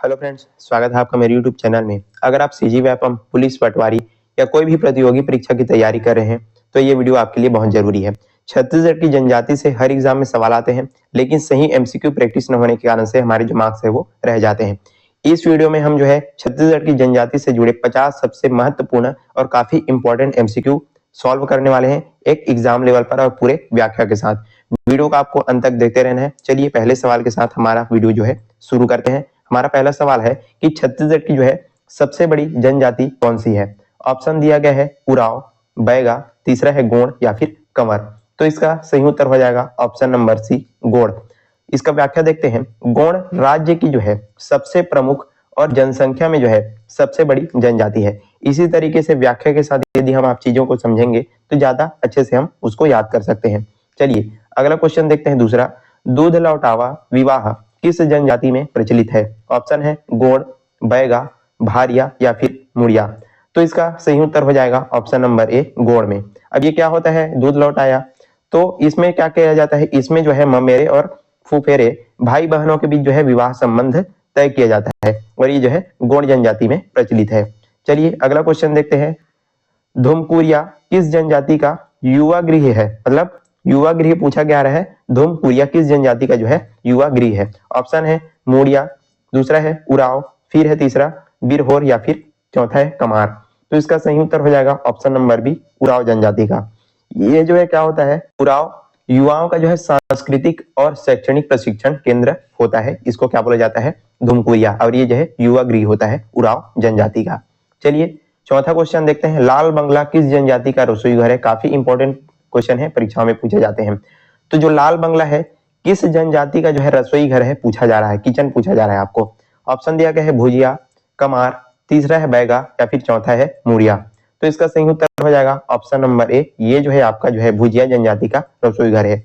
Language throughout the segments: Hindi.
हेलो फ्रेंड्स, स्वागत है आपका मेरे यूट्यूब चैनल में। अगर आप सीजी व्यापम, पुलिस पटवारी या कोई भी प्रतियोगी परीक्षा की तैयारी कर रहे हैं तो ये वीडियो आपके लिए बहुत जरूरी है। छत्तीसगढ़ की जनजाति से हर एग्जाम में सवाल आते हैं, लेकिन सही एमसीक्यू प्रैक्टिस न होने के कारण से हमारे जो मार्क्स है वो रह जाते हैं। इस वीडियो में हम जो है छत्तीसगढ़ की जनजाति से जुड़े 50 सबसे महत्वपूर्ण और काफी इंपॉर्टेंट एमसीक्यू सॉल्व करने वाले हैं, एक एग्जाम लेवल पर और पूरे व्याख्या के साथ। वीडियो को आपको अंत तक देखते रहना है। चलिए पहले सवाल के साथ हमारा वीडियो जो है शुरू करते हैं। हमारा पहला सवाल है कि छत्तीसगढ़ की जो है सबसे बड़ी जनजाति कौन सी है। ऑप्शन दिया गया है उराव, बैगा, तीसरा है गोंड या फिर कंवर। तो इसका सही उत्तर हो जाएगा ऑप्शन नंबर सी, गोंड। इसका व्याख्या देखते हैं। गोंड राज्य की जो है सबसे प्रमुख और जनसंख्या में जो है सबसे बड़ी जनजाति है। इसी तरीके से व्याख्या के साथ यदि हम आप चीजों को समझेंगे तो ज्यादा अच्छे से हम उसको याद कर सकते हैं। चलिए अगला क्वेश्चन देखते हैं। दूसरा, दूध लौटावा विवाह किस जनजाति में प्रचलित है। ऑप्शन है गोंड, बैगा, भारिया या फिर मुड़िया। तो इसका सही उत्तर हो जाएगा ऑप्शन नंबर ए, गोंड में। अब ये क्या होता है दूध लौटाया, तो इसमें क्या किया जाता है, इसमें जो है ममेरे और फुफेरे भाई बहनों के बीच जो है विवाह संबंध तय किया जाता है और ये जो है गोंड जनजाति में प्रचलित है। चलिए अगला क्वेश्चन देखते हैं। धुमकुरिया किस जनजाति का युवा गृह है। मतलब युवा गृह पूछा गया रहा है, धुमकुरिया किस जनजाति का जो है युवा गृह है। ऑप्शन है मुड़िया, दूसरा है उराव, फिर है तीसरा बिरहोर या फिर चौथा है कमार। तो इसका सही उत्तर हो जाएगा ऑप्शन नंबर बी, उराव जनजाति का। ये जो है क्या होता है, उराव युवाओं का जो है सांस्कृतिक और शैक्षणिक प्रशिक्षण केंद्र होता है। इसको क्या बोला जाता है, धुमकुरिया। और ये जो है युवा गृह होता है उराव जनजाति का। चलिए चौथा क्वेश्चन देखते हैं। लाल बंगला किस जनजाति का रसोई घर है। काफी इंपॉर्टेंट क्वेश्चन है, परीक्षाओं में पूछे जाते हैं। तो जो लाल बंगला है किस जनजाति का जो है रसोई घर है पूछा जा रहा है, किचन पूछा जा रहा है आपको। ऑप्शन दिया गया है भुजिया, कमार, तीसरा है बैगा या फिर चौथा है मुड़िया। तो इसका सही उत्तर हो जाएगा ऑप्शन नंबर ए, ये जो है आपका जो है भुजिया जनजाति का रसोई घर है।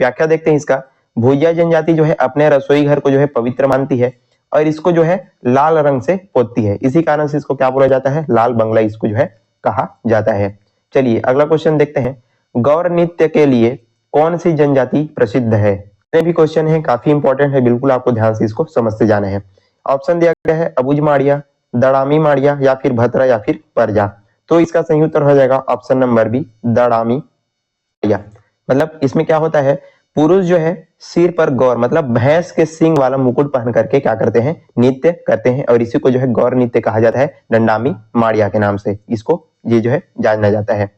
व्याख्या देखते हैं इसका। भुजिया जनजाति जो है अपने रसोई घर को जो है पवित्र मानती है और इसको जो है लाल रंग से पोतती है। इसी कारण से इसको क्या बोला जाता है, लाल बंगला इसको जो है कहा जाता है। चलिए अगला क्वेश्चन देखते हैं। गौर नृत्य के लिए कौन सी जनजाति प्रसिद्ध है। ये भी क्वेश्चन है, काफी इंपॉर्टेंट है, बिल्कुल आपको ध्यान से इसको समझते जाना है। ऑप्शन दिया गया है अबुझ माड़िया, दड़ामी माड़िया या फिर भतरा या फिर परजा। तो इसका सही उत्तर हो जाएगा ऑप्शन नंबर बी, दड़ामी माड़िया। मतलब इसमें क्या होता है, पुरुष जो है सिर पर गौर मतलब भैंस के सींग वाला मुकुट पहन करके क्या करते हैं, नृत्य करते हैं और इसी को जो है गौर नृत्य कहा जाता है, दंडामी माड़िया के नाम से इसको ये जो है जाना जाता है।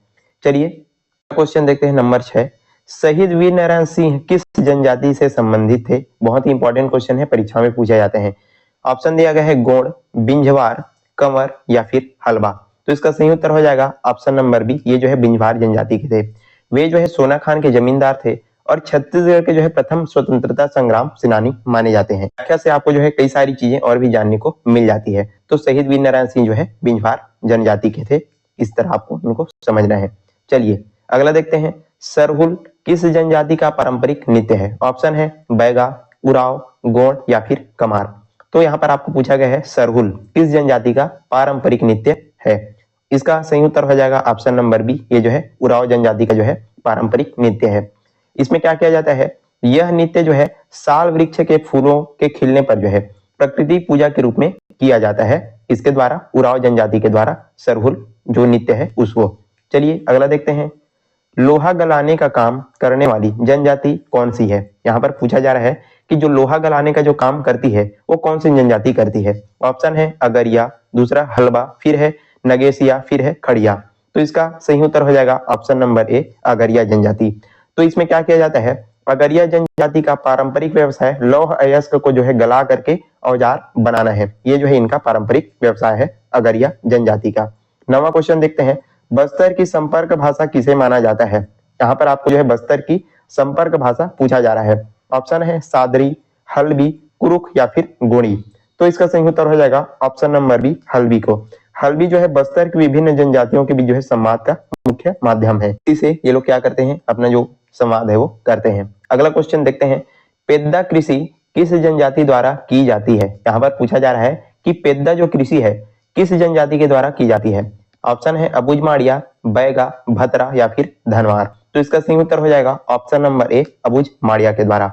चलिए क्वेश्चन देखते हैं नंबर 6। शहीद वीर नारायण सिंह किस जनजाति से संबंधित थे। बहुत ही इंपॉर्टेंट क्वेश्चन है, परीक्षा में पूछे जाते हैं। ऑप्शन दिया गया है गोंड, बिंझवार, कंवर या फिर हलबा। तो इसका सही उत्तर हो जाएगा ऑप्शन नंबर बी, ये जो है बिंझवार जनजाति के थे। वे जो है सोना खान के जमींदार थे और छत्तीसगढ़ के जो है प्रथम स्वतंत्रता संग्राम सेनानी माने जाते हैं। व्याख्या से आपको जो है कई सारी चीजें और भी जानने को मिल जाती है। तो शहीद वीर नारायण सिंह जो है बिंझवार जनजाति के थे, इस तरह आपको उनको समझना है। चलिए अगला देखते हैं। सरहुल किस जनजाति का पारंपरिक नृत्य है। ऑप्शन है बैगा, उराव, गोंड या फिर कमार। तो यहाँ पर आपको पूछा गया है सरहुल किस जनजाति का पारंपरिक नृत्य है। इसका सही उत्तर हो जाएगा ऑप्शन नंबर बी, ये जो है उराव जनजाति का जो है पारंपरिक नृत्य है। इसमें क्या किया जाता है, यह नृत्य जो है साल वृक्ष के फूलों के खिलने पर जो है प्रकृति पूजा के रूप में किया जाता है। इसके द्वारा उराव जनजाति के द्वारा सरहुल जो नृत्य है उसको। चलिए अगला देखते हैं। लोहा गलाने का काम करने वाली जनजाति कौन सी है। यहाँ पर पूछा जा रहा है कि जो लोहा गलाने का जो काम करती है वो कौन सी जनजाति करती है। ऑप्शन है अगरिया, दूसरा हलबा, फिर है नगेसिया, फिर है खड़िया। तो इसका सही उत्तर हो जाएगा ऑप्शन नंबर ए, अगरिया जनजाति। तो इसमें क्या किया जाता है, अगरिया जनजाति का पारंपरिक व्यवसाय लौह अयस्क को जो है गला करके औजार बनाना है। ये जो है इनका पारंपरिक व्यवसाय है अगरिया जनजाति का। नवा क्वेश्चन देखते हैं। बस्तर की संपर्क भाषा किसे माना जाता है। यहाँ पर आपको जो है बस्तर की संपर्क भाषा पूछा जा रहा है। ऑप्शन है सादरी, हल्बी, कुरुख या फिर गोणी। तो इसका सही उत्तर हो जाएगा ऑप्शन नंबर बी, हल्बी को। हल्बी जो है बस्तर की विभिन्न जनजातियों के बीच जो है संवाद का मुख्य माध्यम है। इसे ये लोग क्या करते हैं, अपना जो संवाद है वो करते हैं। अगला क्वेश्चन देखते हैं। पेद्दा कृषि किस जनजाति द्वारा की जाती है। यहाँ पर पूछा जा रहा है कि पेद्दा जो कृषि है किस जनजाति के द्वारा की जाती है। ऑप्शन है अबुझ माड़िया, बैगा, भतरा या फिर धनवार। तो इसका सही उत्तर हो जाएगा ऑप्शन नंबर ए, अबुझ माड़िया के द्वारा।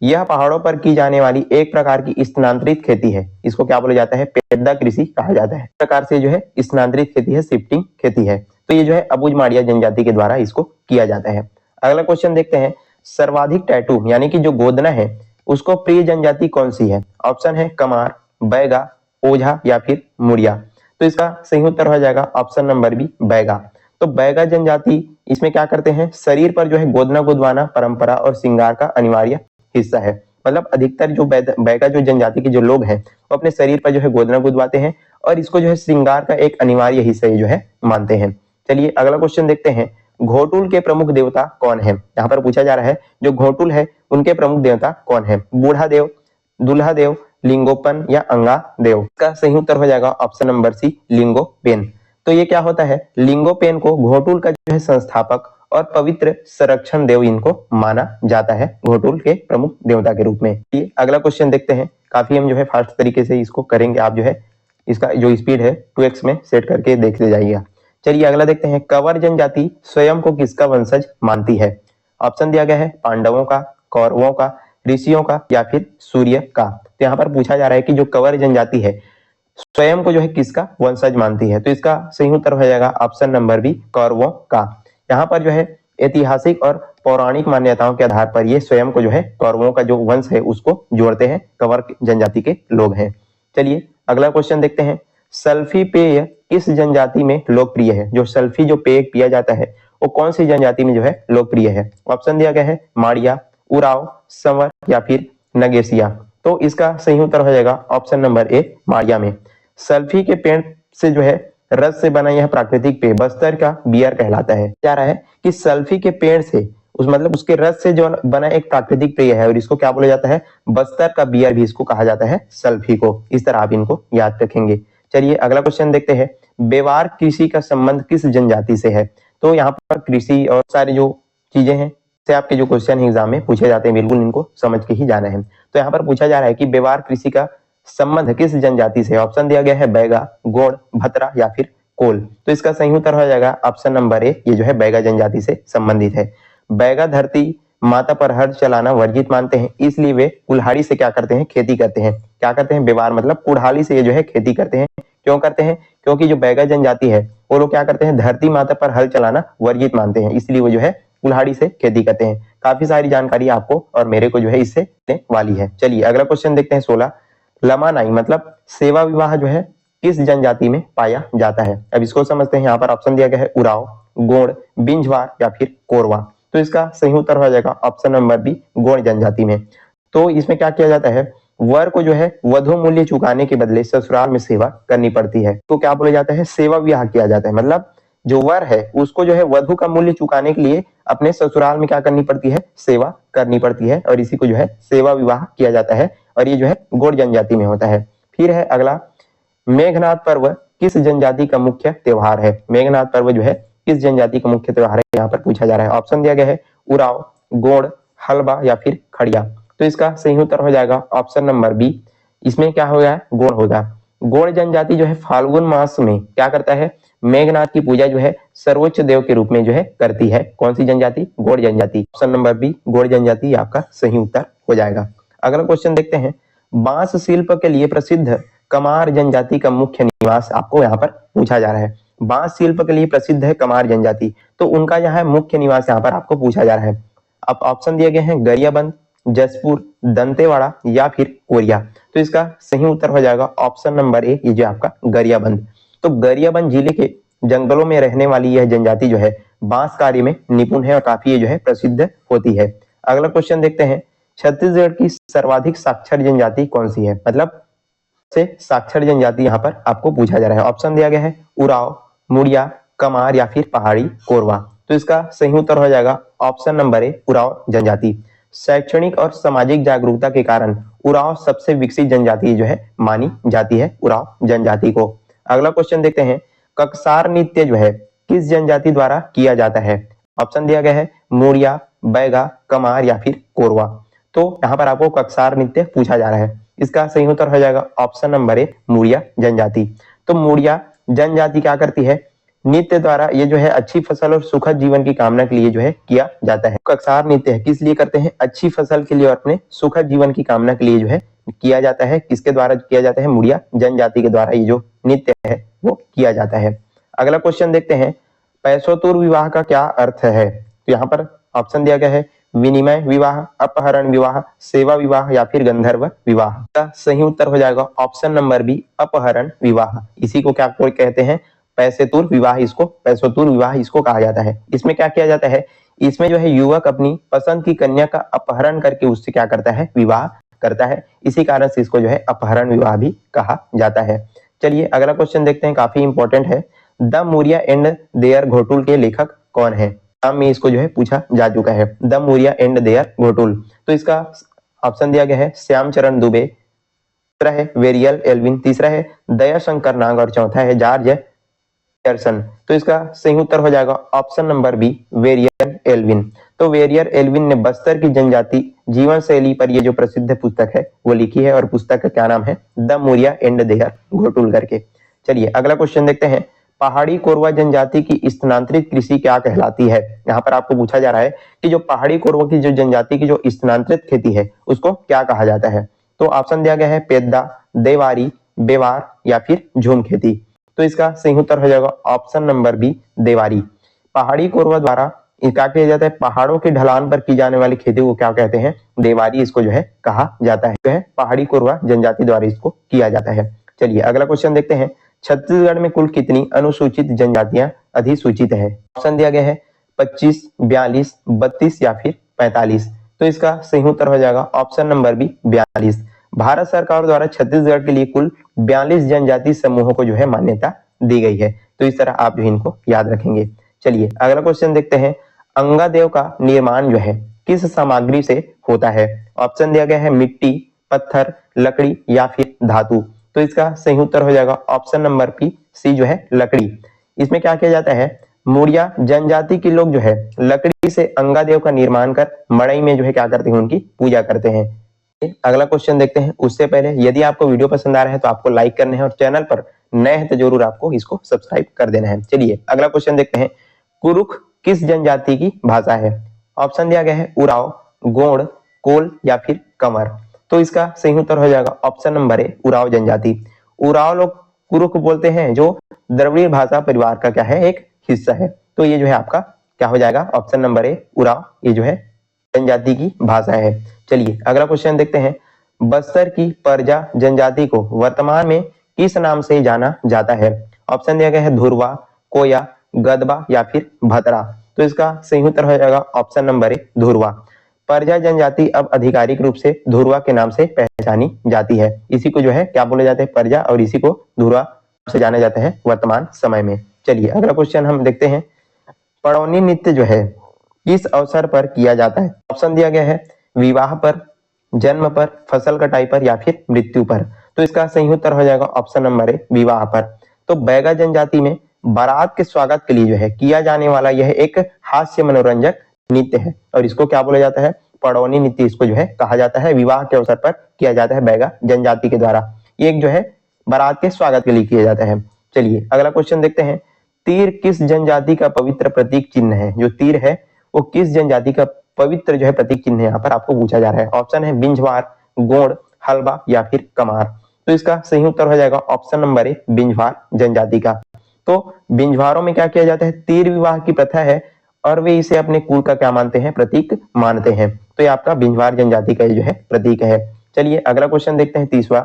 यह पहाड़ों पर की जाने वाली एक प्रकार की स्थानांतरित खेती है। इसको क्या बोला जाता है? पेद्दा कृषि कहा जाता है। इस प्रकार से जो है स्थानांतरित खेती है, शिफ्टिंग खेती है। तो ये जो है अबुझमाड़िया जनजाति के द्वारा इसको किया जाता है। अगला क्वेश्चन देखते हैं, सर्वाधिक टैटू यानी कि जो गोदना है उसको प्रिय जनजाति कौन सी है? ऑप्शन है कमार, बैगा, ओझा या फिर मुड़िया। तो इसका सही उत्तर हो जाएगा ऑप्शन नंबर बी, बैगा। तो बैगा जनजाति इसमें क्या करते हैं? शरीर पर जो है गोदना गुदवाना परंपरा और श्रृंगार का अनिवार्य हिस्सा है। मतलब अधिकतर जो बैगा जो जनजाति के जो लोग हैं वो अपने शरीर पर जो है गोदना गुदवाते हैं और इसको जो है श्रृंगार का एक अनिवार्य हिस्सा जो है मानते हैं। चलिए अगला क्वेश्चन देखते हैं, घोटुल के प्रमुख देवता कौन है? यहाँ पर पूछा जा रहा है जो घोटुल है उनके प्रमुख देवता कौन है? बूढ़ा देव, दुल्हा देव, लिंगोपन या अंगा देव। इसका सही उत्तर हो जाएगा ऑप्शन नंबर सी, लिंगोपेन। तो ये क्या होता है? लिंगोपेन को घोटुल का जो है संस्थापक और पवित्र संरक्षण देव इनको माना जाता है, घोटुल के प्रमुख देवता के रूप में। ये अगला क्वेश्चन देखते हैं, काफी हम जो है फास्ट तरीके से इसको करेंगे, आप जो है इसका जो स्पीड है 2x में सेट करके देखते जाइएगा। चलिए अगला देखते हैं, कंवर जनजाति स्वयं को किसका वंशज मानती है? ऑप्शन दिया गया है पांडवों का, कौरवों का, ऋषियों का या फिर सूर्य का। तो यहाँ पर पूछा जा रहा है कि जो कंवर जनजाति है स्वयं को जो है किसका वंशज मानती है? तो इसका सही उत्तर हो जाएगा ऑप्शन नंबर बी, कौरवों का। यहाँ पर जो है ऐतिहासिक और पौराणिक मान्यताओं के आधार पर ये स्वयं को जो है कौरवों का जो वंश है उसको जोड़ते हैं, कंवर जनजाति के लोग हैं। चलिए अगला क्वेश्चन देखते हैं, सल्फी पेय किस जनजाति में लोकप्रिय है? जो सल्फी जो पेय पिया जाता है वो कौन सी जनजाति में जो है लोकप्रिय है? ऑप्शन दिया गया है माड़िया, उराव, संवर या फिर नगेशिया। तो इसका सही उत्तर हो जाएगा ऑप्शन नंबर ए, माड़िया में। सल्फी के पेड़ से जो है रस से बना यह प्राकृतिक पेय बस्तर का बियर कहलाता है। क्या रहा है कि सल्फी के पेड़ से मतलब उसके रस से जो बना एक प्राकृतिक पेय है और इसको क्या बोला जाता है? बस्तर का बियर भी इसको कहा जाता है, सल्फी को। इस तरह आप इनको याद रखेंगे। चलिए अगला क्वेश्चन देखते हैं, बेवार कृषि का संबंध किस जनजाति से है? तो यहाँ पर कृषि और सारी जो चीजें हैं से आपके जो क्वेश्चन एग्जाम में पूछे जाते हैं, बिल्कुल इनको समझ के ही जाना है। तो यहाँ पर पूछा जा रहा है कि बेवार कृषि का संबंध किस जनजाति से? ऑप्शन दिया गया है बैगा, गोंड, भतरा या फिर कोल। तो इसका सही उत्तर हो जाएगा ऑप्शन नंबर ए, ये जो है बैगा जनजाति से संबंधित है। बैगा धरती माता पर हल चलाना वर्जित मानते हैं, इसलिए वे कुल्हाड़ी से क्या करते हैं? खेती करते हैं। क्या करते हैं? बेवार मतलब कुल्हाड़ी से ये जो है खेती करते हैं। क्यों करते हैं? क्योंकि जो बैगा जनजाति है वो लोग क्या करते हैं? धरती माता पर हल चलाना वर्जित मानते हैं, इसलिए वो जो है कुल्हाड़ी से खेती करते हैं। काफी सारी जानकारी आपको और मेरे को जो है इससे देने वाली है। चलिए अगला क्वेश्चन देखते हैं, 16, लमानाई मतलब सेवा विवाह जो है किस जनजाति में पाया जाता है? अब इसको समझते हैं। यहाँ पर ऑप्शन दिया गया है उराव, गोंड, बिंझवार या फिर कोरवा। तो इसका सही उत्तर हो जाएगा ऑप्शन नंबर बी, गोंड जनजाति में। तो इसमें क्या किया जाता है? वर को जो है वधु मूल्य चुकाने के बदले ससुराल में सेवा करनी पड़ती है, तो क्या बोला जाता है? सेवा विवाह किया जाता है। मतलब जो वर है उसको जो है वधु का मूल्य चुकाने के लिए अपने ससुराल में क्या करनी पड़ती है? सेवा करनी पड़ती है, और इसी को जो है सेवा विवाह किया जाता है, और ये जो है गोंड जनजाति में होता है। फिर है अगला, मेघनाद पर्व किस जनजाति का मुख्य त्योहार है? मेघनाद पर्व जो है किस जनजाति का मुख्य त्योहार है? यहाँ पर पूछा जा रहा है। ऑप्शन दिया गया है उराव, गोंड, हलबा या फिर खड़िया। तो इसका सही उत्तर हो जाएगा ऑप्शन नंबर बी, इसमें क्या होगा? गोंड होगा। गोंड जनजाति जो है फाल्गुन मास में क्या करता है? मेघनाद की पूजा जो है सर्वोच्च देव के रूप में जो है करती है। कौन सी जनजाति? गोंड जनजाति। ऑप्शन नंबर बी, गोंड जनजाति आपका सही उत्तर हो जाएगा। अगला क्वेश्चन देखते हैं, बांस शिल्प के लिए प्रसिद्ध कमार जनजाति का मुख्य निवास आपको यहाँ पर पूछा जा रहा है। बांस शिल्प के लिए प्रसिद्ध है कमार जनजाति, तो उनका यहाँ मुख्य निवास यहाँ पर आपको पूछा जा रहा है। अब ऑप्शन दिए गए हैं गरियाबंद, जसपुर, दंतेवाड़ा या फिर कोरिया। तो इसका सही उत्तर हो जाएगा ऑप्शन नंबर ए, ये जो आपका गरियाबंद। तो गरियाबंद जिले के जंगलों में रहने वाली यह जनजाति जो है बांस कार्य में निपुण है और काफी ये जो है प्रसिद्ध होती है। अगला क्वेश्चन देखते हैं, छत्तीसगढ़ की सर्वाधिक साक्षर जनजाति कौन सी है? मतलब से साक्षर जनजाति यहाँ पर आपको पूछा जा रहा है। ऑप्शन दिया गया है उराव, मुड़िया, कमार या फिर पहाड़ी कोरवा। तो इसका सही उत्तर हो जाएगा ऑप्शन नंबर ए, उराव जनजाति। शैक्षणिक और सामाजिक जागरूकता के कारण उराव सबसे विकसित जनजाति जो है मानी जाती है, उराव जनजाति को। अगला क्वेश्चन देखते हैं, ककसार नृत्य जो है किस जनजाति द्वारा किया जाता है? ऑप्शन दिया गया है मुड़िया, बैगा, कमार या फिर कोरवा। तो यहाँ पर आपको ककसार नृत्य पूछा जा रहा है। इसका सही उत्तर हो जाएगा ऑप्शन नंबर ए, मुड़िया जनजाति। तो मुड़िया जनजाति क्या करती है? नृत्य द्वारा ये जो है अच्छी फसल और सुखद जीवन की कामना के लिए जो है किया जाता है। कक्षार नृत्य है, किस लिए करते हैं? अच्छी फसल के लिए और अपने सुखद जीवन की कामना के लिए जो है किया जाता है। किसके द्वारा किया जाता है? मुड़िया जनजाति के द्वारा ये जो नृत्य है वो किया जाता है। अगला क्वेश्चन देखते हैं, पैसोतुर विवाह का क्या अर्थ है? तो यहाँ पर ऑप्शन दिया गया है विनिमय विवाह, अपहरण विवाह, सेवा विवाह या फिर गंधर्व विवाह। का सही उत्तर हो जाएगा ऑप्शन नंबर बी, अपहरण विवाह। इसी को क्या कहते हैं? पैसेतुर विवाह। इसको पैसोतुर विवाह इसको कहा जाता है। इसमें क्या किया जाता है? इसमें जो है युवक अपनी पसंद की कन्या का अपहरण करके उससे क्या करता है? विवाह करता है। इसी कारण से इसको जो है अपहरण विवाह भी कहा जाता है। चलिए अगला क्वेश्चन देखते हैं, काफी इंपॉर्टेंट है। The Muria and their Ghotul के लेखक कौन है? नाम में इसको जो है पूछा जा चुका है, the Muria and their Ghotul. तो इसका ऑप्शन दिया गया है श्यामचरण दुबे, दूसरा है वेरियल एल्विन, तीसरा है दयाशंकर नाग और चौथा है जॉर्ज एयरसन। तो इसका सही उत्तर हो जाएगा option number B, Verrier Elwin. तो वेरियर एल्विन ने बस्तर की जनजाति जीवन शैली पर ये जो प्रसिद्ध पुस्तक है वो लिखी है और पुस्तक का क्या नाम है? The Muria and their Ghotul करके। चलिए अगला क्वेश्चन देखते हैं, पहाड़ी कोरवा जनजाति की स्थानांतरित कृषि क्या कहलाती है? यहाँ पर आपको पूछा जा रहा है कि जो पहाड़ी कोरवा की जो जनजाति की जो स्थानांतरित खेती है उसको क्या कहा जाता है? तो ऑप्शन दिया गया है पेद्दा, देवारी, बेवार या फिर झूम खेती। तो इसका सही उत्तर हो जाएगा ऑप्शन नंबर बी, देवारी। पहाड़ी कोरवा द्वारा क्या किया जाता है? पहाड़ों की ढलान पर की जाने वाली खेती को क्या कहते हैं? देवारी इसको जो है कहा जाता है। जो है पहाड़ी कोरवा जनजाति द्वारा इसको किया जाता है। चलिए अगला क्वेश्चन देखते हैं, छत्तीसगढ़ में कुल कितनी अनुसूचित जनजातियां अधिसूचित है? ऑप्शन दिया गया है 25, 42, 32 या फिर 45। तो इसका सही उत्तर हो जाएगा ऑप्शन नंबर बी, 42। भारत सरकार द्वारा छत्तीसगढ़ के लिए कुल 42 जनजाति समूहों को जो है मान्यता दी गई है। तो इस तरह आप जो इनको याद रखेंगे। चलिए अगला क्वेश्चन देखते हैं, अंगादेव का निर्माण जो है किस सामग्री से होता है? ऑप्शन दिया गया है मिट्टी, पत्थर, लकड़ी या फिर धातु। तो इसका सही उत्तर हो जाएगा ऑप्शन नंबर बी, सी जो है लकड़ी। इसमें क्या किया जाता है? मुड़िया जनजाति के लोग जो है लकड़ी से अंगादेव का निर्माण कर मड़ई में जो है क्या करते हैं? उनकी पूजा करते हैं। अगला क्वेश्चन देखते हैं, उससे पहले यदि आपको वीडियो पसंद आ रहा है तो आपको लाइक करना है और चैनल पर नए हैं तो जरूर आपको इसको सब्सक्राइब कर देना है। चलिए अगला क्वेश्चन देखते हैं, कुरुख किस जनजाति की भाषा है? ऑप्शन दिया गया है उराव, गोंड, कोल या फिर कंवर। तो इसका सही उत्तर हो जाएगा ऑप्शन नंबर ए, उराव जनजाति। उराव लोग कुरुख बोलते हैं जो द्रविड़ भाषा परिवार का क्या है? एक हिस्सा है। तो ये जो है आपका क्या हो जाएगा? ऑप्शन नंबर ए, उराव ये जो है जनजाति की भाषा है। चलिए अगला क्वेश्चन देखते हैं, बस्तर की परजा जनजाति को वर्तमान में किस नाम से जाना जाता है? ऑप्शन दिया गया है धुरवा, कोया, गदबा या फिर भतरा। तो इसका सही उत्तर हो जाएगा ऑप्शन नंबर ए, धुरवा। परजा जनजाति अब आधिकारिक रूप से धुरवा के नाम से पहचानी जाती है। इसी को जो है क्या बोले जाते हैं? परजा, और इसी को धुरवा से जाना जाता है वर्तमान समय में। चलिए अगला क्वेश्चन हम देखते हैं, पड़ौनी नृत्य जो है किस अवसर पर किया जाता है? ऑप्शन दिया गया है विवाह पर, जन्म पर, फसल कटाई पर या फिर मृत्यु पर। तो इसका सही उत्तर हो जाएगा ऑप्शन नंबर ए, विवाह पर। तो बैगा जनजाति में बारात के स्वागत के लिए जो है किया जाने वाला यह एक हास्य मनोरंजक नृत्य है और इसको क्या बोला जाता है? पड़ौनी नृत्य इसको जो है कहा जाता है। विवाह के अवसर पर किया जाता है बैगा जनजाति के द्वारा। ये एक जो है बारात के स्वागत के लिए किया जाता है। चलिए अगला क्वेश्चन देखते हैं, तीर किस जनजाति का पवित्र प्रतीक चिन्ह है? जो तीर है वो किस जनजाति का पवित्र जो है प्रतीक चिन्ह है? यहाँ पर आपको पूछा जा रहा है। ऑप्शन है बिंझवार, गोंड, हलबा या फिर कमार। तो इसका सही उत्तर हो जाएगा ऑप्शन नंबर ए, बिंझवार जनजाति का। तो बिंझवारों में क्या किया जाता है? तीर विवाह की प्रथा है और वे इसे अपने कुल का क्या मानते हैं? प्रतीक मानते हैं। तो ये आपका बिंझवार जनजाति का जो है प्रतीक है। चलिए अगला क्वेश्चन देखते हैं, 30वां,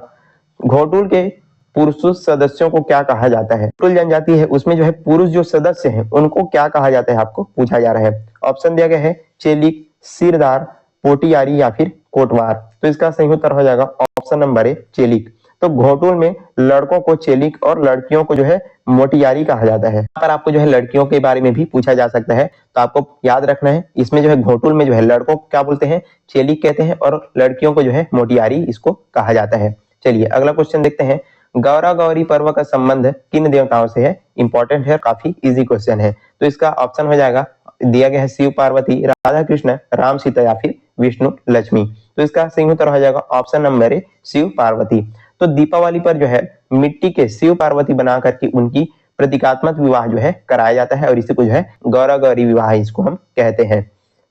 घोटुल के पुरुष सदस्यों को क्या कहा जाता है? घोटुल जनजाति है उसमें जो है पुरुष जो सदस्य हैं उनको क्या कहा जाता है? आपको पूछा जा रहा है। ऑप्शन दिया गया है चेलिक, सिरदार, पोटियारी या फिर कोटवार। तो इसका सही उत्तर हो जाएगा ऑप्शन नंबर ए, चेलिक। तो घोटुल में लड़कों को चेलिक और लड़कियों को जो है मोटियारी कहा जाता है। यहाँ पर आपको जो है लड़कियों के बारे में भी पूछा जा सकता है, तो आपको याद रखना है इसमें जो है घोटुल में जो है लड़कों को क्या बोलते हैं? चेलिक कहते हैं और लड़कियों को जो है मोटियारी इसको कहा जाता है। चलिए अगला क्वेश्चन देखते हैं, गौरा गौरी पर्व का संबंध किन देवताओं से है? इंपॉर्टेंट है, काफी इजी क्वेश्चन है। तो इसका ऑप्शन हो जाएगा, दिया गया है शिव पार्वती, राधा कृष्ण, राम सीता या फिर विष्णु लक्ष्मी। तो इसका सही उत्तर हो जाएगा option number A, Shiva Parvati. तो दीपावली पर जो है मिट्टी के शिव पार्वती बना करके उनकी प्रतीकात्मक विवाह जो है कराया जाता है और इसी को जो है गौरा गौरी विवाह इसको हम कहते हैं।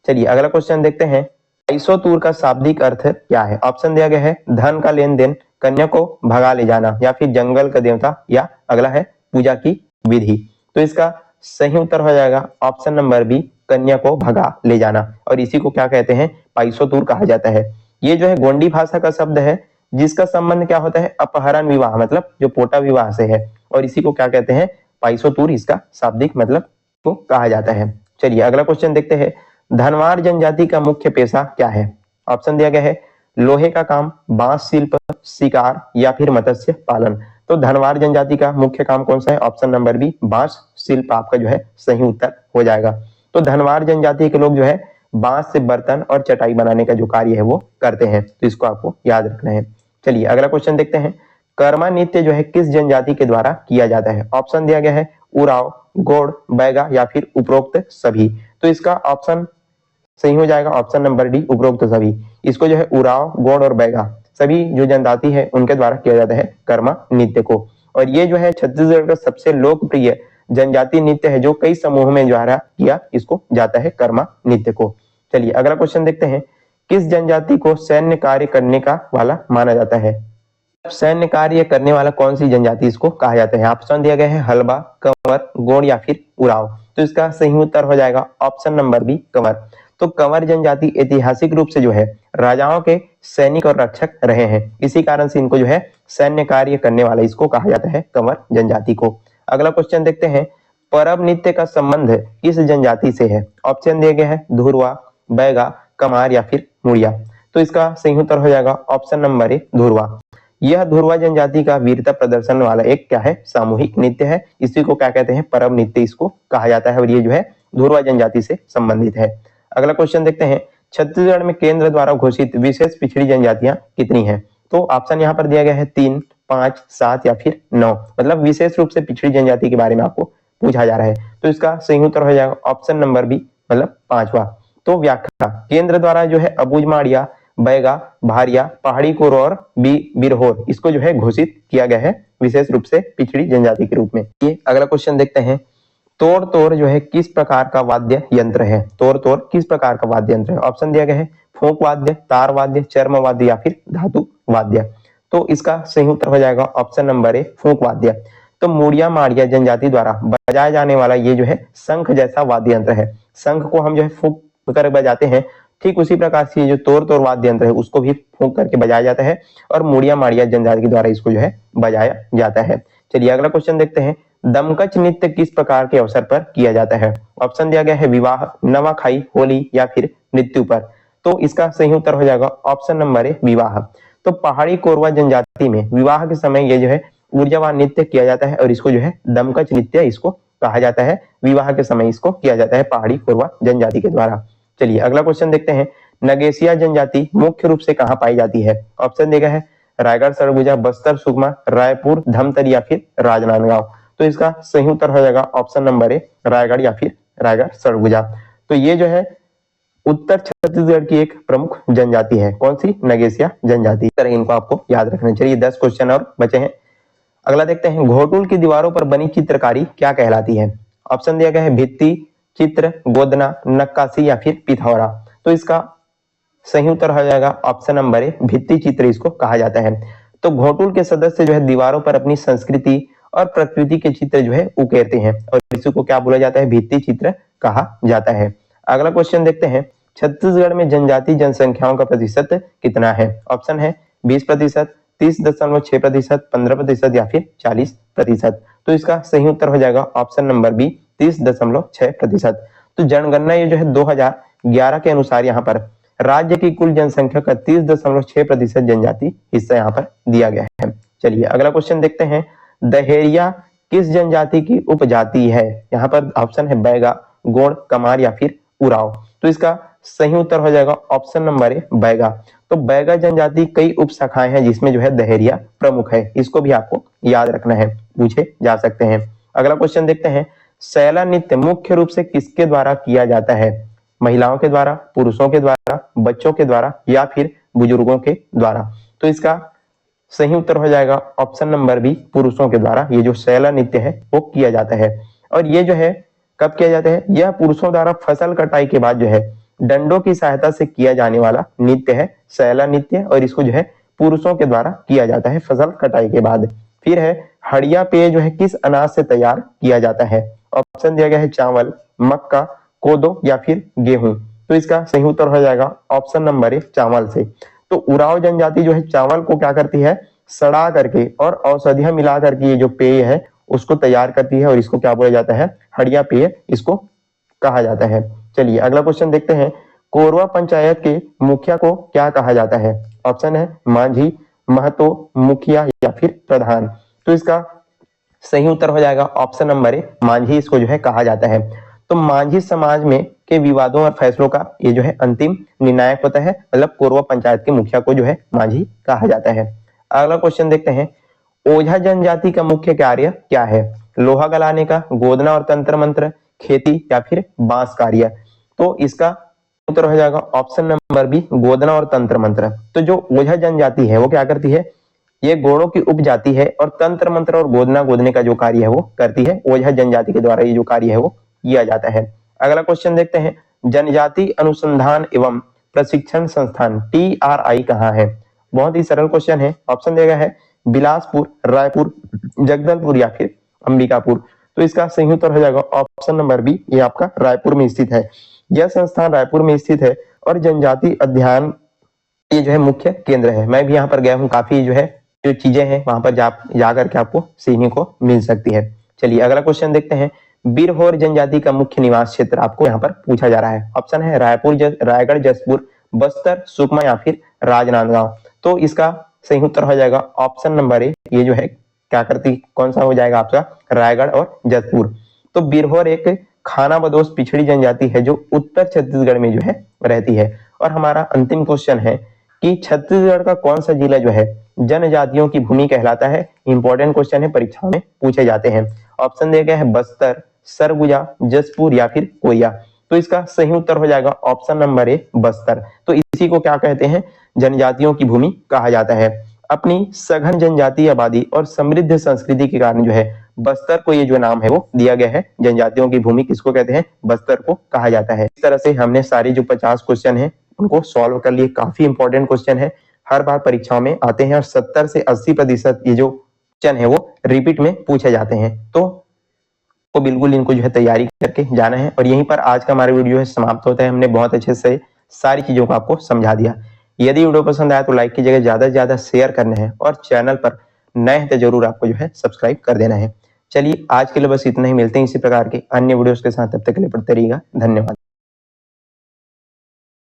चलिए अगला क्वेश्चन देखते हैं, पाइसोतूर का शाब्दिक अर्थ क्या है? ऑप्शन दिया गया है धन का लेन देन, कन्या को भगा ले जाना, या फिर जंगल का देवता, या अगला है पूजा की विधि। तो इसका सही उत्तर हो जाएगा ऑप्शन नंबर बी, कन्या को भगा ले जाना, और इसी को क्या कहते हैं? पाइसोतूर कहा जाता है। ये जो है गोंडी भाषा का शब्द है जिसका संबंध क्या होता है? अपहरण विवाह, मतलब जो पोटा विवाह से है, और इसी को क्या कहते हैं? पाइसोतूर इसका शाब्दिक मतलब को कहा जाता है। चलिए अगला क्वेश्चन देखते हैं, धनवार जनजाति का मुख्य पेशा क्या है? ऑप्शन दिया गया है लोहे का काम, बांस शिल्प, शिकार, या फिर मत्स्य पालन। तो धनवार जनजाति का मुख्य काम कौन सा है? ऑप्शन नंबर बी, बांस शिल्प आपका जो है सही उत्तर हो जाएगा। तो धनवार जनजाति के लोग जो है बांस से बर्तन और चटाई बनाने का जो कार्य है वो करते हैं, तो इसको आपको याद रखना है। चलिए अगला क्वेश्चन देखते हैं, कर्मा नृत्य जो है किस जनजाति के द्वारा किया जाता है? ऑप्शन दिया गया है उराव, गोंड, बैगा, या फिर उपरोक्त सभी। तो इसका ऑप्शन सही हो जाएगा ऑप्शन नंबर डी, उपरोक्त सभी। इसको जो है उराव, गोंड और बैगा सभी जो जनजाति है उनके द्वारा किया जाता है कर्मा नृत्य को। और ये जो है छत्तीसगढ़ का सबसे लोकप्रिय जनजाति नृत्य है जो कई समूह में द्वारा किया इसको जाता है कर्मा नृत्य को। चलिए अगला क्वेश्चन देखते हैं, किस जनजाति को सैन्य कार्य करने का वाला माना जाता है? सैन्य कार्य करने वाला कौन सी जनजाति इसको कहा जाता है? ऑप्शन दिया गया है हलबा, कंवर, गोंड, या फिर उराव। तो इसका सही उत्तर हो जाएगा ऑप्शन नंबर बी, कंवर। तो कंवर जनजाति ऐतिहासिक रूप से जो है राजाओं के सैनिक और रक्षक रहे हैं, इसी कारण से इनको जो है सैन्य कार्य करने वाला इसको कहा जाता है कंवर जनजाति को। अगला क्वेश्चन देखते हैं, परब नृत्य का संबंध किस जनजाति से है? ऑप्शन दिए गए हैं धुरवा, बैगा, कमार, या फिर मुड़िया। तो इसका सही उत्तर हो जाएगा ऑप्शन नंबर ए, धुरवा। यह धुरवा जनजाति का वीरता प्रदर्शन वाला एक क्या है? सामूहिक नृत्य है, इसी को क्या कहते हैं? परब नृत्य इसको कहा जाता है, और ये जो है धुरवा जनजाति से संबंधित है। अगला क्वेश्चन देखते हैं, छत्तीसगढ़ में केंद्र द्वारा घोषित विशेष पिछड़ी जनजातियां कितनी हैं? तो ऑप्शन यहाँ पर दिया गया है 3, 5, 7, या फिर 9। मतलब विशेष रूप से पिछड़ी जनजाति के बारे में आपको पूछा जा रहा है, तो इसका सही उत्तर हो जाएगा ऑप्शन नंबर बी, मतलब 5वां। तो व्याख्या, केंद्र द्वारा जो है अबूझ माड़िया, बैगा, भारिया, पहाड़ी कोर और बिरहोर इसको जो है घोषित किया गया है विशेष रूप से पिछड़ी जनजाति के रूप में। ये अगला क्वेश्चन देखते हैं, तोड़ तोड़ जो है किस प्रकार का वाद्य यंत्र है? तोड़ तोड़ किस प्रकार का वाद्य यंत्र है? ऑप्शन दिया गया है फूंक वाद्य, तार वाद्य, चर्म वाद्य, या फिर धातु वाद्य। तो इसका सही उत्तर हो जाएगा ऑप्शन नंबर ए, फूंक वाद्य। तो मुड़िया माड़िया जनजाति द्वारा बजाया जाने वाला ये जो है शंख जैसा वाद्य यंत्र है। शंख को हम जो है फूंक कर बजाते हैं, ठीक उसी प्रकार से जो तोड़ तोड़ वाद्य यंत्र है उसको भी फूंक करके बजाया जाता है, और मुड़िया माड़िया जनजाति के द्वारा इसको जो है बजाया जाता है। चलिए अगला क्वेश्चन देखते हैं, दमकच नृत्य किस प्रकार के अवसर पर किया जाता है? ऑप्शन दिया गया है विवाह, नवाखाई, होली, या फिर मृत्यु पर। तो इसका सही उत्तर हो जाएगा ऑप्शन नंबर ए, विवाह। तो पहाड़ी कोरवा जनजाति में विवाह के समय ये जो है ऊर्जावान नृत्य किया जाता है, और इसको जो है दमकच नृत्य इसको कहा जाता है। विवाह के समय इसको किया जाता है पहाड़ी कोरवा जनजाति के द्वारा। चलिए अगला क्वेश्चन देखते हैं, नगेशिया जनजाति मुख्य रूप से कहाँ पाई जाती है? ऑप्शन दिया गया है रायगढ़, सरगुजा, बस्तर, सुकमा, रायपुर, धमतरी, या फिर राजनांदगांव। तो इसका सही उत्तर हो जाएगा ऑप्शन नंबर ए, रायगढ़, या फिर रायगढ़ सरगुजा। तो ये जो है उत्तर छत्तीसगढ़ की एक प्रमुख जनजाति है। कौन सी? नगेशिया जनजाति। तरह इनको आपको याद रखना चाहिए। 10 क्वेश्चन और बचे हैं। अगला देखते हैं, घोटुल की दीवारों पर बनी चित्रकारी क्या कहलाती है? ऑप्शन दिया गया है भित्ति चित्र, गोदना, नक्काशी, या फिर पिथौरा। तो इसका सही उत्तर हो जाएगा ऑप्शन नंबर ए, भित्ति चित्र इसको कहा जाता है। तो घोटुल के सदस्य जो है दीवारों पर अपनी संस्कृति और प्रकृति के चित्र जो है उकेरते हैं, और इसी को क्या बोला जाता है? भित्ति चित्र कहा जाता है। अगला क्वेश्चन देखते हैं, छत्तीसगढ़ में जनजाति जनसंख्याओं का प्रतिशत कितना है? ऑप्शन है 20%, 30.6%, 15%, या फिर 40%। तो इसका सही उत्तर हो जाएगा ऑप्शन नंबर बी, 30.6%। तो जनगणना ये जो है 2011 के अनुसार यहाँ पर राज्य की कुल जनसंख्या का 30.6% जनजाति हिस्सा यहाँ पर दिया गया है। चलिए अगला क्वेश्चन देखते हैं, दहेरिया किस जनजाति की उपजाति है? यहाँ पर ऑप्शन है बैगा, गोंड, कमार, या फिर उराव। तो इसका सही उत्तर हो जाएगा ऑप्शन नंबर ए, बैगा। तो बैगा जनजाति कई उपशाखाएं हैं जिसमें जो है दहेरिया प्रमुख है, इसको भी आपको याद रखना है, पूछे जा सकते हैं। अगला क्वेश्चन देखते हैं, सैला नृत्य मुख्य रूप से किसके द्वारा किया जाता है? महिलाओं के द्वारा, पुरुषों के द्वारा, बच्चों के द्वारा, या फिर बुजुर्गों के द्वारा। तो इसका सही उत्तर हो जाएगा ऑप्शन नंबर बी, पुरुषों के द्वारा ये जो शैला नृत्य है वो किया जाता है। और ये जो है कब किया जाता है? यह पुरुषों द्वारा फसल कटाई के बाद जो है डंडों की सहायता से किया जाने वाला नृत्य है शैला नृत्य, और इसको जो है पुरुषों के द्वारा किया जाता है फसल कटाई के बाद। फिर है हड़िया पेय जो है किस अनाज से तैयार किया जाता है? ऑप्शन दिया गया है चावल, मक्का, कोदो या फिर गेहूं। तो इसका सही उत्तर हो जाएगा ऑप्शन नंबर ए, चावल से। तो उरांव जनजाति जो है चावल को क्या करती है? सड़ा करके और औषधियां मिला करके ये जो पेय है उसको तैयार करती है, और इसको क्या बोला जाता है? हड़िया पेय इसको कहा जाता है। चलिए अगला क्वेश्चन देखते हैं। कोरवा पंचायत के मुखिया को क्या कहा जाता है? ऑप्शन है मांझी, महतो, मुखिया या फिर प्रधान। तो इसका सही उत्तर हो जाएगा ऑप्शन नंबर ए, मांझी इसको जो है कहा जाता है। तो मांझी समाज में के विवादों और फैसलों का ये जो है अंतिम निर्णायक होता है, मतलब कोरवा पंचायत के मुखिया को जो है मांझी कहा जाता है। अगला क्वेश्चन देखते हैं। ओझा जनजाति का मुख्य कार्य क्या है? लोहा गलाने का, गोदना और तंत्र मंत्र, खेती या फिर बांस कार्य। तो इसका उत्तर हो जाएगा ऑप्शन नंबर बी, गोदना और तंत्र मंत्र। तो जो ओझा जनजाति है वो क्या करती है? ये घोड़ों की उपजाति है, और तंत्र मंत्र और गोदना गोदने का जो कार्य है वो करती है। ओझा जनजाति के द्वारा ये जो कार्य है वो किया जाता है। अगला क्वेश्चन देखते हैं। जनजाति अनुसंधान एवं प्रशिक्षण संस्थान TRI कहाँ है? बहुत ही सरल क्वेश्चन है। ऑप्शन दिया गया है बिलासपुर, रायपुर, जगदलपुर या फिर अंबिकापुर। तो इसका सही उत्तर हो जाएगा ऑप्शन नंबर बी, ये आपका रायपुर में स्थित है। यह संस्थान रायपुर में स्थित है और जनजाति अध्ययन ये जो है मुख्य केंद्र है। मैं भी यहाँ पर गया हूँ, काफी जो है जो चीजें हैं वहां पर जा करके आपको सीखने को मिल सकती है। चलिए अगला क्वेश्चन देखते हैं। बिरहोर जनजाति का मुख्य निवास क्षेत्र आपको यहाँ पर पूछा जा रहा है। ऑप्शन है रायपुर, रायगढ़, जसपुर, बस्तर, सुकमा या फिर राजनांदगांव। तो इसका सही उत्तर हो जाएगा ऑप्शन नंबर ए, ये जो है क्या करती, कौन सा हो जाएगा आपका? रायगढ़ और जसपुर। तो बिरहोर एक खाना बदोश पिछड़ी जनजाति है जो उत्तर छत्तीसगढ़ में जो है रहती है। और हमारा अंतिम क्वेश्चन है कि छत्तीसगढ़ का कौन सा जिला जो है जनजातियों की भूमि कहलाता है? इंपॉर्टेंट क्वेश्चन है, परीक्षा में पूछे जाते हैं। ऑप्शन दिए गए हैं बस्तर, सरगुजा, जसपुर या फिर कोरिया। तो इसका सही उत्तर हो जाएगा ऑप्शन नंबर ए, बस्तर। तो इसी को क्या कहते हैं? जनजातियों की भूमि कहा जाता है। अपनी सघन जनजातीय आबादी और समृद्ध संस्कृति के कारण जो है बस्तर को ये जो नाम है वो दिया गया है। जनजातियों की भूमि किसको कहते हैं? बस्तर को कहा जाता है। इस तरह से हमने सारी जो 50 क्वेश्चन है उनको सॉल्व कर लिए। काफी इंपॉर्टेंट क्वेश्चन है, हर बार परीक्षाओं में आते हैं, और 70 से 80% ये जो क्वेश्चन है वो रिपीट में पूछे जाते हैं। तो बिल्कुल इनको जो है तैयारी करके जाना है। और यहीं पर आज का हमारा वीडियो है समाप्त होता है। हमने बहुत अच्छे से सारी चीजों को आपको समझा दिया। यदि वीडियो पसंद आया तो लाइक कीजिएगा, ज्यादा से ज्यादा शेयर करना है, और चैनल पर नए हैं तो जरूर आपको जो है सब्सक्राइब कर देना है। चलिए आज के लिए बस इतना ही, मिलते हैं इसी प्रकार के अन्य वीडियोस के साथ। तब तक के लिए पढ़ते रहिएगा। धन्यवाद।